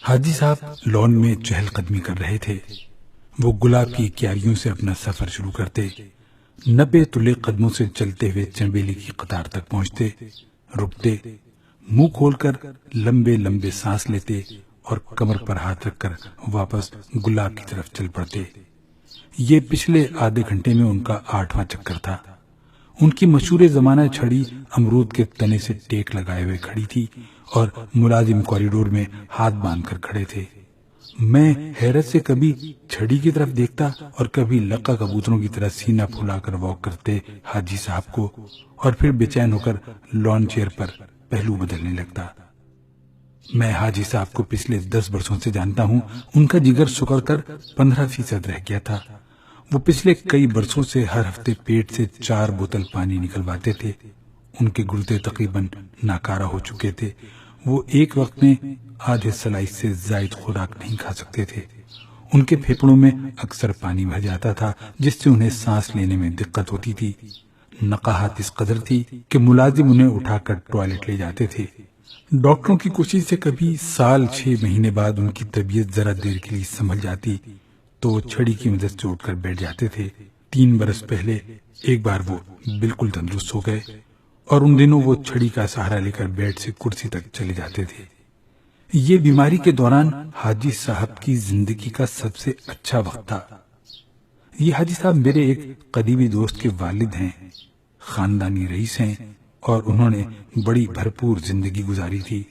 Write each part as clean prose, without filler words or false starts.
حاجی صاحب لون میں چہل قدمی کر رہے تھے۔ وہ گلاب کی کیاریوں سے اپنا سفر شروع کرتے، 90 تلے قدموں سے چلتے ہوئے چنبیلی کی قطار تک پہنچتے، رکتے، منہ کھول کر لمبے لمبے سانس لیتے اور کمر پر ہاتھ رکھ کر واپس گلاب کی طرف چل پڑتے۔ یہ پچھلے آدھے گھنٹے میں ان کا 8واں چکر تھا۔ ان کی مشہور زمانہ چھڑی امرود کے تنے سے ٹیک لگائے ہوئے کھڑی تھی اور ملازم کوریڈور میں ہاتھ باندھ کر کھڑے تھے۔ میں حیرت سے کبھی چھڑی کی طرف دیکھتا اور کبھی لقا کبوتروں کی طرح سینہ پھولا کر واک کرتے حاجی صاحب کو، اور پھر بے چین ہو کر لان چیئر پر پہلو بدلنے لگتا۔ میں حاجی صاحب کو پچھلے 10 برسوں سے جانتا ہوں۔ ان کا جگر سکڑ کر 15% رہ گیا تھا۔ وہ پچھلے کئی برسوں سے ہر ہفتے پیٹ سے 4 بوتل پانی نکلواتے تھے۔ ان کے گردے تقریباً ناکارہ ہو چکے تھے۔ وہ ایک وقت میں آدھے سلائس سے زائد خوراک نہیں کھا سکتے تھے۔ ان کے پھیپھڑوں میں اکثر پانی بھر جاتا تھا، جس سے انہیں سانس لینے میں دقت ہوتی تھی۔ نقاہت اس قدر تھی کہ ملازم انہیں اٹھا کر ٹوائلٹ لے جاتے تھے۔ ڈاکٹروں کی کوشش سے کبھی سال 6 مہینے بعد ان کی طبیعت ذرا دیر کے لیے سنبھل جاتی تو وہ چھڑی کی مدد سے اٹھ کر بیٹھ جاتے تھے۔ 3 برس پہلے ایک بار وہ بالکل تندرست ہو گئے اور ان دنوں وہ چھڑی کا سہارا لے کر بیڈ سے کرسی تک چلے جاتے تھے۔ یہ بیماری کے دوران حاجی صاحب کی زندگی کا سب سے اچھا وقت تھا۔ یہ حاجی صاحب میرے ایک قریبی دوست کے والد ہیں، خاندانی رئیس ہیں، اور انہوں نے بڑی بھرپور زندگی گزاری تھی۔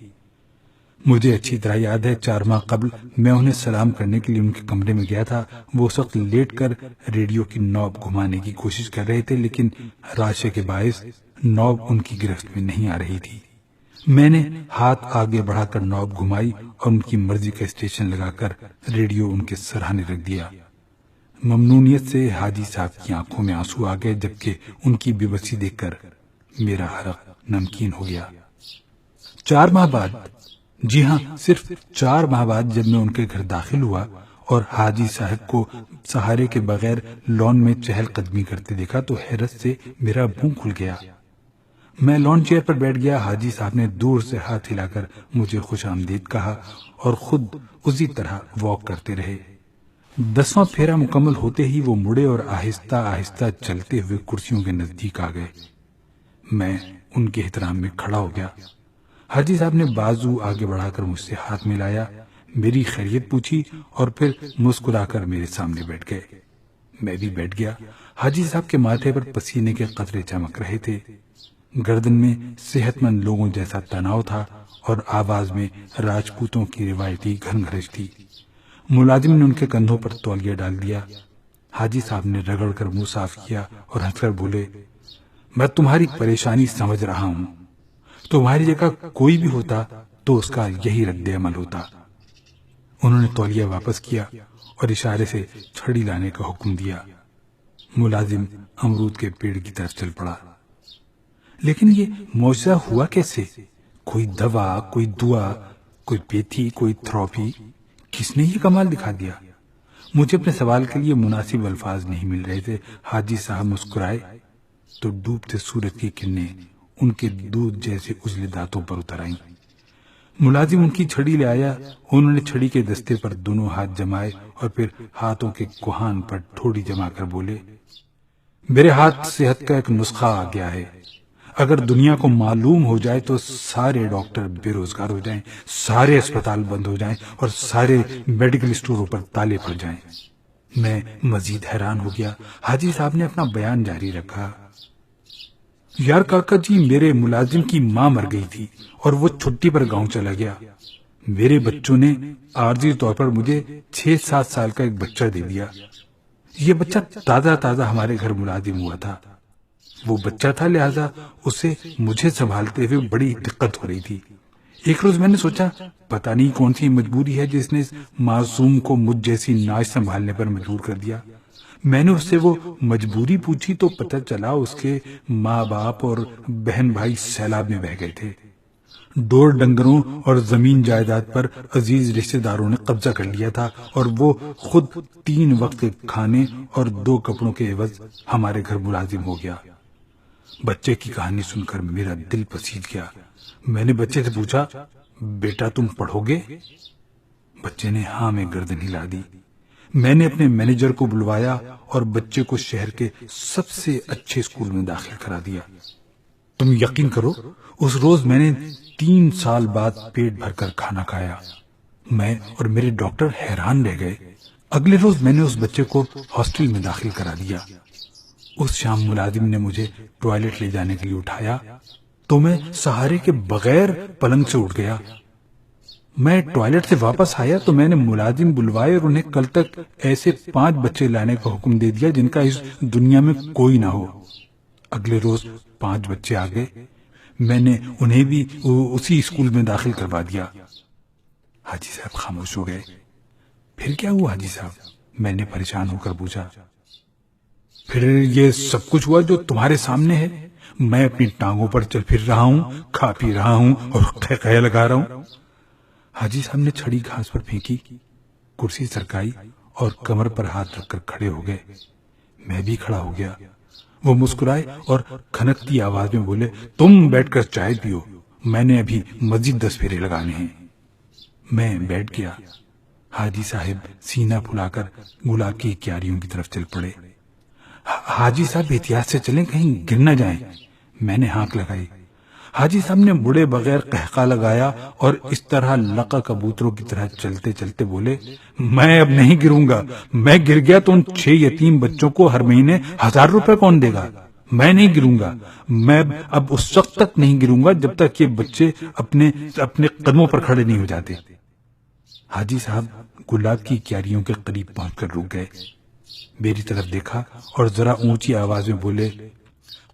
مجھے اچھی طرح یاد ہے 4 ماہ قبل میں انہیں سلام کرنے کے لیے ان کے کمرے میں گیا تھا۔ وہ اس وقت لیٹ کر ریڈیو کی نوب گھمانے کی کوشش کر رہے تھے، لیکن راشے کے باعث نوب ان کی گرفت میں نہیں آ رہی تھی۔ میں نے ہاتھ آگے بڑھا کر نوب گھمائی اور ان کی مرضی کا اسٹیشن لگا کر ریڈیو ان کے سرہانے رکھ دیا۔ ممنونیت سے حاجی صاحب کی آنکھوں میں آنسو آ گئے، جبکہ ان کی بے بسی دیکھ کر میرا حلق نمکین ہو گیا۔ 4 ماہ بعد، جی ہاں صرف 4 ماہ بعد، جب میں ان کے گھر داخل ہوا اور حاجی صاحب کو سہارے کے بغیر لون میں چہل قدمی کرتے دیکھا تو حیرت سے میرا منہ کھل گیا۔ میں لون چیئر پر بیٹھ گیا۔ حاجی صاحب نے دور سے ہاتھ ہلا کر مجھے خوش آمدید کہا اور خود اسی طرح واک کرتے رہے۔ 10واں پھیرا مکمل ہوتے ہی وہ مڑے اور آہستہ آہستہ چلتے ہوئے کرسیوں کے نزدیک آ گئے۔ میں ان کے احترام میں کھڑا ہو گیا۔ حاجی صاحب نے بازو آگے بڑھا کر مجھ سے ہاتھ ملایا، میری خیریت پوچھی اور پھر مسکرا کر میرے سامنے بیٹھ گئے۔ میں بھی بیٹھ گیا۔ حاجی صاحب کے ماتھے پر پسینے کے قطرے چمک رہے تھے۔ گردن میں صحت مند لوگوں جیسا تناؤ تھا اور آواز میں راجپوتوں کی روایتی گھنگھرش تھی۔ ملازم نے ان کے کندھوں پر تولیہ ڈال دیا۔ حاجی صاحب نے رگڑ کر منہ صاف کیا اور ہنس کر بولے، میں تمہاری پریشانی سمجھ رہا ہوں۔ تمہاری جگہ کوئی بھی ہوتا تو اس کا یہی رد عمل ہوتا۔ انہوں نے تولیہ واپس کیا اور اشارے سے چھڑی لانے کا حکم دیا۔ ملازم امرود کے پیڑ کی طرف چل پڑا۔ لیکن یہ معجزہ ہوا کیسے؟ کوئی دوا، کوئی دعا، کوئی پیتھی، کوئی تھراپی، کس نے یہ کمال دکھا دیا؟ مجھے اپنے سوال کے لیے مناسب الفاظ نہیں مل رہے تھے۔ حاجی صاحب مسکرائے تو ڈوبتے سورج کی کرنیں ان کے دودھ جیسے اجلے دانتوں پر اتر آئیں۔ ملازم ان کی چھڑی لے آیا۔ انہوں نے چھڑی کے دستے پر دونوں ہاتھ جمائے اور پھر ہاتھوں کے کوہان پر ٹھوڑی جما کر بولے، میرے ہاتھ صحت کا ایک نسخہ آ گیا ہے۔ اگر دنیا کو معلوم ہو جائے تو سارے ڈاکٹر بے روزگار ہو جائیں، سارے اسپتال بند ہو جائیں اور سارے میڈیکل اسٹوروں پر تالے پڑ جائیں۔ میں مزید حیران ہو گیا۔ حاجی صاحب نے اپنا بیان جاری رکھا، یار کاکا جی، میرے ملازم کی ماں مر گئی تھی اور وہ چھٹی پر گاؤں چلا گیا۔ میرے بچوں نے عارضی طور پر مجھے 6-7 سال کا ایک بچہ دے دیا۔ یہ بچہ تازہ ہمارے گھر ملازم ہوا تھا۔ وہ بچہ تھا، لہذا اسے مجھے سنبھالتے ہوئے بڑی دقت ہو رہی تھی۔ ایک روز میں نے سوچا پتہ نہیں کون سی مجبوری ہے جس نے اس معصوم کو مجھ جیسی ناز سنبھالنے پر مجبور کر دیا۔ میں نے اس سے وہ مجبوری پوچھی تو پتہ چلا اس کے ماں باپ اور بہن بھائی سیلاب میں بہہ گئے تھے۔ ڈور ڈنگروں اور زمین جائیداد پر عزیز رشتہ داروں نے قبضہ کر لیا تھا اور وہ خود 3 وقت کے کھانے اور 2 کپڑوں کے عوض ہمارے گھر ملازم ہو گیا۔ بچے کی کہانی سن کر میرا دل پسیج گیا۔ میں نے بچے سے پوچھا، بیٹا تم پڑھو گے؟ بچے نے ہاں میں گردن ہلا دی۔ میں نے اپنے مینیجر کو بلوایا اور بچے کو شہر کے سب سے اچھے اسکول میں داخل کرا دیا۔ تم یقین کرو، اس روز میں نے 3 سال بعد پیٹ بھر کر کھانا کھایا۔ میں اور میرے ڈاکٹر حیران رہ گئے۔ اگلے روز میں نے اس بچے کو ہاسٹل میں داخل کرا دیا۔ اس شام ملازم نے مجھے ٹوائلٹ لے جانے کے لیے اٹھایا تو میں سہارے کے بغیر پلنگ سے اٹھ گیا۔ میں ٹوائلٹ سے واپس آیا تو میں نے ملازم بلوائے اور انہیں کل تک ایسے 5 بچے لانے کا حکم دے دیا جن کا اس دنیا میں کوئی نہ ہو۔ اگلے روز 5 بچے آ گئے۔ میں نے انہیں بھی اسی اسکول میں داخل کروا دیا۔ حاجی صاحب خاموش ہو گئے۔ پھر کیا ہوا حاجی صاحب؟ میں نے پریشان ہو کر پوچھا۔ پھر یہ سب کچھ ہوا جو تمہارے سامنے ہے۔ میں اپنی ٹانگوں پر چل پھر رہا ہوں، کھا پی رہا ہوں اور قہقہے لگا رہا ہوں۔ حاجی صاحب نے چھڑی گھاس پر پھینکی، کرسی سرکائی اور کمر پر ہاتھ رکھ کر کھڑے ہو گئے۔ میں بھی کھڑا ہو گیا۔ وہ مسکرائے اور کھنکتی آواز میں بولے، تم بیٹھ کر چائے پیو، میں نے ابھی مزید 10 پھیرے لگانے ہیں۔ میں بیٹھ گیا۔ حاجی صاحب سینہ پھلا کر گلاب کی کیاریوں کی طرف چل پڑے۔ حاجی صاحب احتیاط سے چلیں، کہیں گر نہ جائیں۔ میں نے ہانک لگائی۔ حاجی صاحب نے مڑے بغیر قہقہ لگایا اور اس طرح لقا کبوتروں کی طرح چلتے چلتے بولے، میں اب نہیں گروں گا۔ میں گر گیا تو ان 6 یتیم بچوں کو ہر مہینے 1000 روپے کون دے گا؟ میں نہیں گروں گا۔ میں اب اس وقت تک نہیں گروں گا جب تک یہ بچے اپنے قدموں پر کھڑے نہیں ہو جاتے۔ حاجی صاحب گلاب کی کیاریوں کے قریب پہنچ کر رک گئے، میری طرف دیکھا اور ذرا اونچی آواز میں بولے،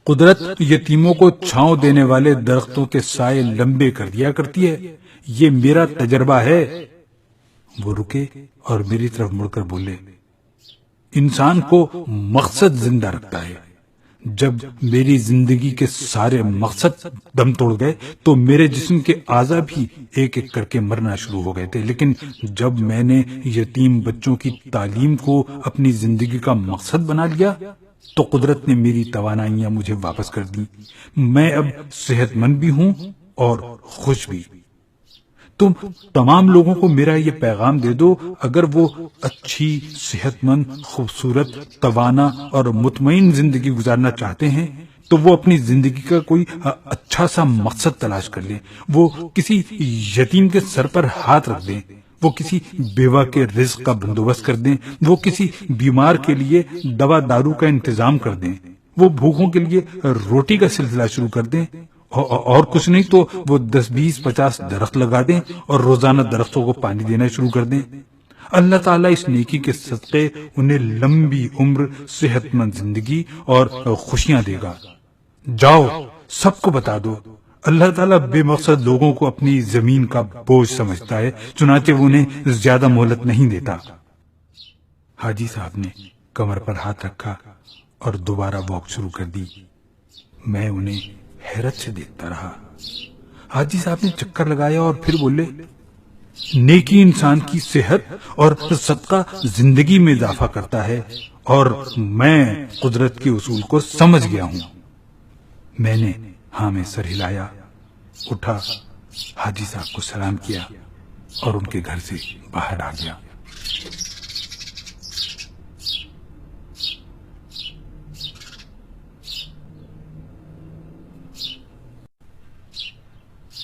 قدرت یتیموں کو چھاؤں دینے والے درختوں کے سائے لمبے کر دیا کرتی ہے، یہ میرا تجربہ ہے۔ وہ رکے اور میری طرف مڑ کر بولے، انسان کو مقصد زندہ رکھتا ہے۔ جب میری زندگی کے سارے مقصد دم توڑ گئے تو میرے جسم کے اعضاء بھی ایک ایک کر کے مرنا شروع ہو گئے تھے، لیکن جب میں نے یتیم بچوں کی تعلیم کو اپنی زندگی کا مقصد بنا لیا تو قدرت نے میری توانائیاں مجھے واپس کر دی۔ میں اب صحت مند بھی ہوں اور خوش بھی۔ تم تمام لوگوں کو میرا یہ پیغام دے دو، اگر وہ اچھی، صحت مند، خوبصورت، توانا اور مطمئن زندگی گزارنا چاہتے ہیں تو وہ اپنی زندگی کا کوئی اچھا سا مقصد تلاش کر لیں۔ وہ کسی یتیم کے سر پر ہاتھ رکھ دیں، وہ کسی بیوہ کے رزق کا بندوبست کر دیں، وہ کسی بیمار کے لیے دوا دارو کا انتظام کر دیں، وہ بھوکوں کے لیے روٹی کا سلسلہ شروع کر دیں، اور کچھ نہیں تو وہ 10 20 50 درخت لگا دیں اور روزانہ درختوں کو پانی دینا شروع کر دیں۔ اللہ تعالیٰ اس نیکی کے صدقے انہیں لمبی عمر، صحت مند زندگی اور خوشیاں دے گا۔ جاؤ سب کو بتا دو، اللہ تعالیٰ بے مقصد لوگوں کو اپنی زمین کا بوجھ سمجھتا ہے، چنانچہ وہ انہیں زیادہ مہلت نہیں دیتا۔ حاجی صاحب نے کمر پر ہاتھ رکھا اور دوبارہ واک شروع کر دی۔ میں انہیں حیرت سے دیکھتا رہا۔ حاجی صاحب نے چکر لگایا اور پھر بولے، نیکی انسان کی صحت اور صدقہ زندگی میں اضافہ کرتا ہے، اور میں قدرت کے اصول کو سمجھ گیا ہوں۔ میں نے ہاں میں سر ہلایا، اٹھا، حاجی صاحب کو سلام کیا اور ان کے گھر سے باہر آ گیا۔